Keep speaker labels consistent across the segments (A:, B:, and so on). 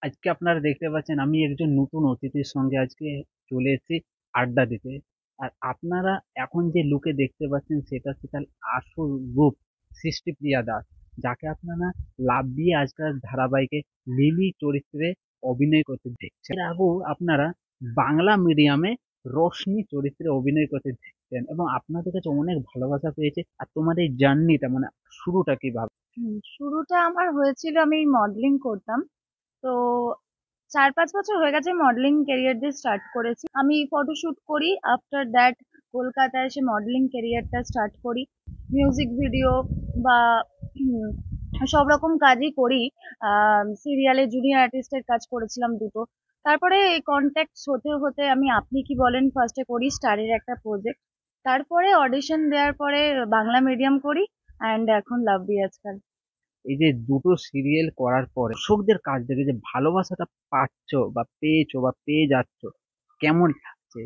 A: আজকে আপনারা দেখতে পাচ্ছেন আমি একজন নতুন অতিথির সঙ্গে আজকে চলে এসেছি আড্ডা দিতে। আর আপনারা এখন যে লুকে দেখতে পাচ্ছেন সেটা হচ্ছে তার আসল রূপ, সৃষ্টিপ্রিয়া দাস, যাকে আপনারা লাভ দিয়ে আজকাল ধারাবাহিকে লিলি চরিত্রে অভিনয় করতে দেখছেন। এর আগেও আপনারা বাংলা মিডিয়ামে রোশনি চরিত্রে অভিনয় করতে দেখছেন এবং আপনাদের কাছে অনেক ভালোবাসা পেয়েছে। আর তোমার এই জার্নিটা মানে শুরুটা কিভাবে?
B: শুরুটা আমার হয়েছিল, আমি মডেলিং করতাম। তো 4-5 বছর হয়ে গেছে মডেলিং ক্যারিয়ার দিয়ে স্টার্ট করেছি। আমি ফটোশুট করি, আফটার দ্যাট কলকাতায় এসে মডেলিং ক্যারিয়ারটা স্টার্ট করি। মিউজিক ভিডিও বা উম, সব রকম কাজই করি। সিরিয়ালে জুনিয়র আর্টিস্টের কাজ করেছিলাম দুটো। তারপরে কন্ট্যাক্ট হতে হতে আমি আপনি কি বলেন ফার্স্টে করি, স্টারের একটা প্রজেক্ট। তারপরে অডিশন দেওয়ার পরে বাংলা মিডিয়াম করি, অ্যান্ড এখন লাভলি আজকাল।
A: এই যে দুটো সিরিয়াল করার পরে দর্শকদের কাছ থেকে যে ভালোবাসাটা পাচ্ছ বা পেয়েছো বা পেয়ে যাচ্ছ, কেমন লাগছে?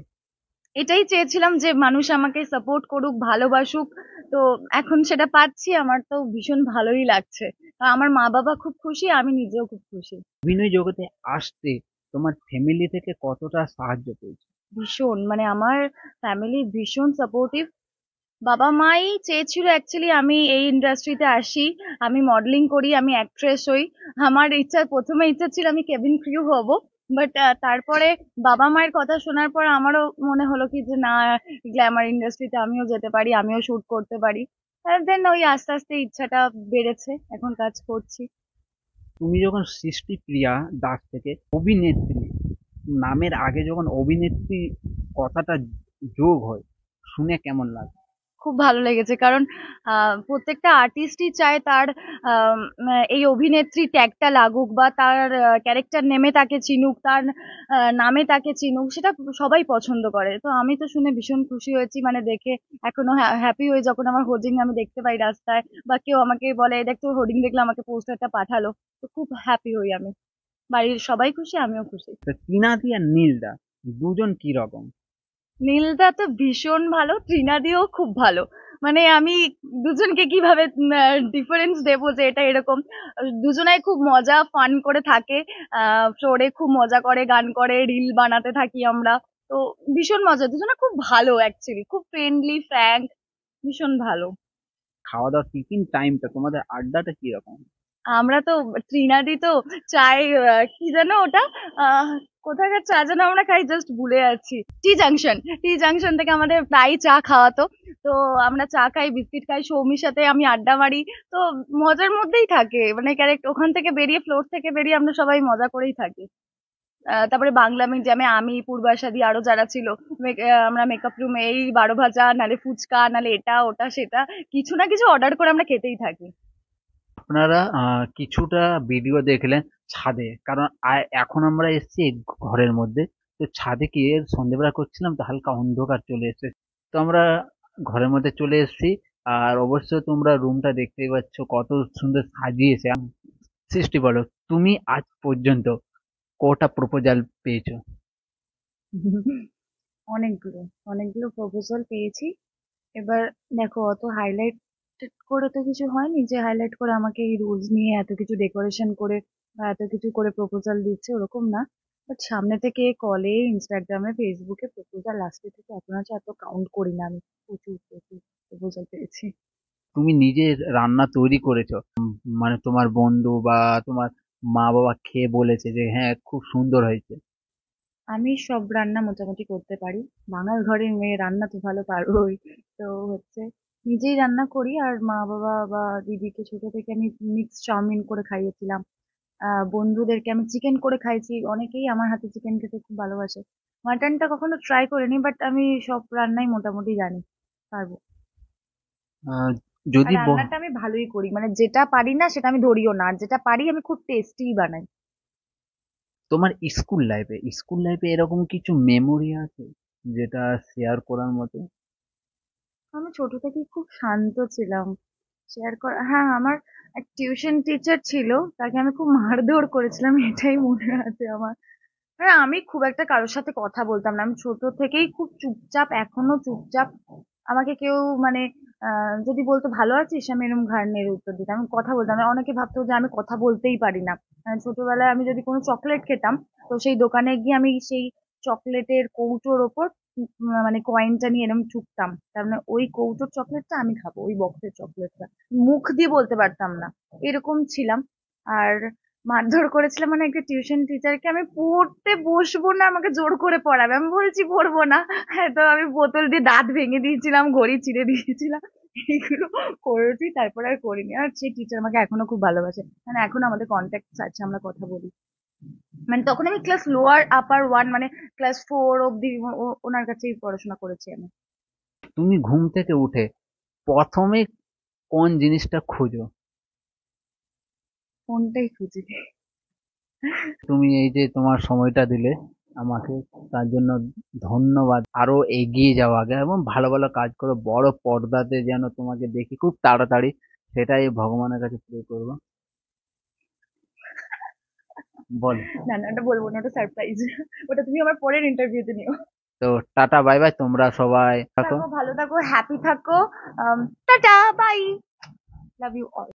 B: এটাই চেয়েছিলাম যে মানুষ আমাকে সাপোর্ট করুক, ভালোবাসুক। তো এখন সেটা পাচ্ছি, আমার তো ভীষণ ভালোই লাগছে। আমার মা বাবা খুব খুশি, আমি নিজেও খুব খুশি।
A: অভিনয় জগতে আসতে তোমার ফ্যামিলি থেকে কতটা সাহায্য পেয়েছো?
B: ভীষণ, মানে আমার ফ্যামিলি ভীষণ সাপোর্টিভ। বাবা মাই চেয়েছিল অ্যাকচুয়ালি আমি এই ইন্ডাস্ট্রিতে আসি, আমি মডেলিং করি, আমি অ্যাক্ট্রেস হই। আমার ইচ্ছা, প্রথমে ইচ্ছা ছিল আমি কেবিন ক্রিউ হব। বাট তারপরে বাবা মায়ের কথা শোনার পর আমারও মনে হলো কি যে না, গ্ল্যামার ইন্ডাস্ট্রিতে আমিও যেতে পারি, আমিও শুট করতে পারি। দেন ওই আস্তে আস্তে ইচ্ছাটা বেড়েছে, এখন কাজ করছি।
A: তুমি যখন সৃষ্টিপ্রিয়া দাস থেকে অভিনেত্রী নামের আগে যখন অভিনেত্রী কথাটা যোগ হয়, শুনে কেমন লাগে?
B: খুব ভালো লেগেছে, কারণ প্রত্যেকটা আর্টিস্টই চায় তার এই অভিনেত্রী ট্যাগটা লাগুক, বা তার ক্যারেক্টার নেমে তাকে চিনুক, তার নামে তাকে চিনুক, সেটা সবাই পছন্দ করে। তো আমি তো শুনে ভীষণ খুশি হয়েছি, মানে দেখে এখনো হ্যাপি হই যখন আমার হোর্ডিং আমি দেখতে পাই রাস্তায়, বা কেউ আমাকে বলে "এই দেখ তোর হোর্ডিং দেখলাম, আমাকে পোস্টারটা পাঠালো"। তো খুব হ্যাপি হই আমি। বাড়ির সবাই খুশি, আমিও খুশি।
A: তা টিনাদি আর নীলদা দুজন কি রকম?
B: নীলদা তো ভীষণ ভালো, তৃণাদিও খুব ভালো। মানে আমি দুজনকে কিভাবে ডিফারেন্স দেবো যে এটা এরকম। দুজনাই খুব মজা ফান করে থাকে। ফ্লোরে খুব মজা করে, গান করে, রিল বানাতে থাকি আমরা। তো ভীষণ মজা, দুজনে খুব ভালো, অ্যাকচুয়ালি খুব ফ্রেন্ডলি, ফ্র্যাঙ্ক, ভীষণ ভালো।
A: খাওয়া দাওয়ার টিফিন টাইমটা তোমাদের আড্ডাটা কি রকম?
B: আমরা তো ত্রিনাদি তো চায়, কি যেন ওটা, আহ কোথাকার চা যেন আমরা খাই, জাস্ট ভুলে যাচ্ছি। টি জাংশন থেকে আমাদের প্রায় চা খাওয়াতো। তো আমরা চা খাই, বিস্কিট খাই, সৌমির সাথে আমি আড্ডা মারি। তো মজার মধ্যেই থাকে, মানে ক্যারেক্ট ওখান থেকে বেরিয়ে, ফ্লোর থেকে বেরিয়ে আমরা সবাই মজা করেই থাকি। তারপরে বাংলা মিডিয়ামে আমি, পূর্বাশাদি, আরো যারা ছিল, আমরা মেকআপ রুমে এই 12 ভাজা, নালে ফুচকা, নালে এটা ওটা সেটা, কিছু না কিছু অর্ডার করে আমরা খেতেই থাকি।
A: আপনারা কিছুটা ভিডিও দেখলেন ছাদে, কারণ এখন আমরা এসেছি ঘরের মধ্যে। তো ছাদে কি সন্ধ্যেবেলা করছিলাম তো হালকা অন্ধকার চলে এসেছে, তো আমরা ঘরের মধ্যে চলে এসেছি। আর অবশ্য তোমরা রুমটা দেখতেই পাচ্ছ কত সুন্দর সাজিয়েছে। সৃষ্টি, বলো তুমি আজ পর্যন্ত কটা প্রপোজাল পেয়েছো?
B: অনেকগুলো, অনেকগুলো প্রপোজাল পেয়েছি। এবার দেখো, অত হাইলাইট করে তো কিছু হয়নি যে হাইলাইট করে আমাকে এই রোজ নিয়ে এত কিছু ডেকোরেশন করে বা এত কিছু করে প্রপোজাল দিচ্ছে, ওরকম না। বাট সামনে থেকে কলে, ইনস্টাগ্রামে, ফেসবুকে প্রপোজাল আসতে থেকে এখন আছে, এত কাউন্ট করি না আমি। প্রচুর প্রচুর প্রপোজাল পেয়েছি।
A: তুমি নিজে রান্না তৈরি করেছো? মানে তোমার বন্ধু বা তোমার মা বাবা খেয়ে বলেছে যে হ্যাঁ খুব সুন্দর হয়েছে?
B: আমি সব রান্না মোটামুটি করতে পারি। বাঙাল ঘরের মেয়ে, রান্না তো ভালো পারবোই। তো হচ্ছে, নিজেই রান্না করি। আর মা বাবা বা দিদিকে ছোট থেকে আমি মিক্স চাউমিন করে খাইয়েছিলাম। বন্ধুদেরকে আমি চিকেন করে খাইয়েছি, অনেকেই আমার হাতে চিকেন খেতে খুব ভালোবাসে। মাটনটা কখনো ট্রাই করিনি, বাট আমি সব রান্নাই মোটামুটি জানি, পারবো।
A: আহ,
B: আর
A: যদি
B: রান্নাটা আমি ভালোই করি, মানে যেটা পারি না সেটা আমি ধরিও না, আর যেটা পারি আমি খুব টেস্টি বানাই।
A: তোমার স্কুল লাইফে এরকম কিছু মেমোরি আছে যেটা শেয়ার করার মতো?
B: আমি ছোট থেকেই খুব শান্ত ছিলাম। শেয়ার করা, হ্যাঁ, আমার এক টিউশন টিচার ছিল, তাকে আমি খুব মারধর করেছিলাম, এটাই মনে আছে আমার। হ্যাঁ, আমি খুব একটা কারোর সাথে কথা বলতাম না, আমি ছোট থেকেই খুব চুপচাপ, এখনো চুপচাপ। আমাকে কেউ মানে যদি বলতো ভালো আছিস, আমি এরকম ঘাড় নেড়ে উত্তর দিতাম, আমি কথা বলতাম না। অনেকে ভাবতো যে আমি কথা বলতেই পারি না। ছোটবেলায় আমি যদি কোনো চকলেট খেতাম, তো সেই দোকানে গিয়ে আমি সেই চকলেটের কৌটোর ওপর মানে কয়েনটা নিয়ে এরকম ঠুকতাম, তার মানে ওই কৌটোর চকলেটটা আমি খাবো, ওই বক্সের চকলেটটা। মুখ দিয়ে বলতে পারতাম না, এরকম ছিলাম। আর মারধর করেছিলাম মানে একটা টিউশন টিচারকে, আমি পড়তে বসবো না, আমাকে জোর করে পড়াবে, আমি বলছি পড়বো না। হ্যাঁ, তো আমি বোতল দিয়ে দাঁত ভেঙে দিয়েছিলাম, ঘড়ি ছিঁড়ে দিয়েছিলাম, এগুলো করেছি। তারপর আর করিনি। আর সেই টিচার আমাকে এখনো খুব ভালোবাসে, মানে এখন আমাদের কন্ট্যাক্ট আছে, আমরা কথা বলি। মানে তখন আমি ক্লাস লোয়ার আপার ওয়ান, মানে ক্লাস 4 অব্দি ওনার কাছেই পড়াশোনা করেছি আমি।
A: তুমি ঘুম থেকে উঠে প্রথমে কোন জিনিসটা খোঁজো?
B: ফোনটাই খুঁজি।
A: তুমি এই যে তোমার সময়টা দিলে আমাকে, তার জন্য ধন্যবাদ। আরো এগিয়ে যাও আগে এবং ভালো ভালো কাজ করো, বড় পর্দাতে যেন তোমাকে দেখি খুব তাড়াতাড়ি, সেটাই ভগবানের কাছে প্রে করবো। বল।
B: না না, ওটা বলবো না, ওটা সারপ্রাইজ। ওটা তুমি আমার পরের ইন্টারভিউতে নিও।
A: তো টাটা বাই বাই, তোমরা সবাই থাকো।
B: থাকো, ভালো থাকো, হ্যাপি থাকো। Tata, bye. Love you all.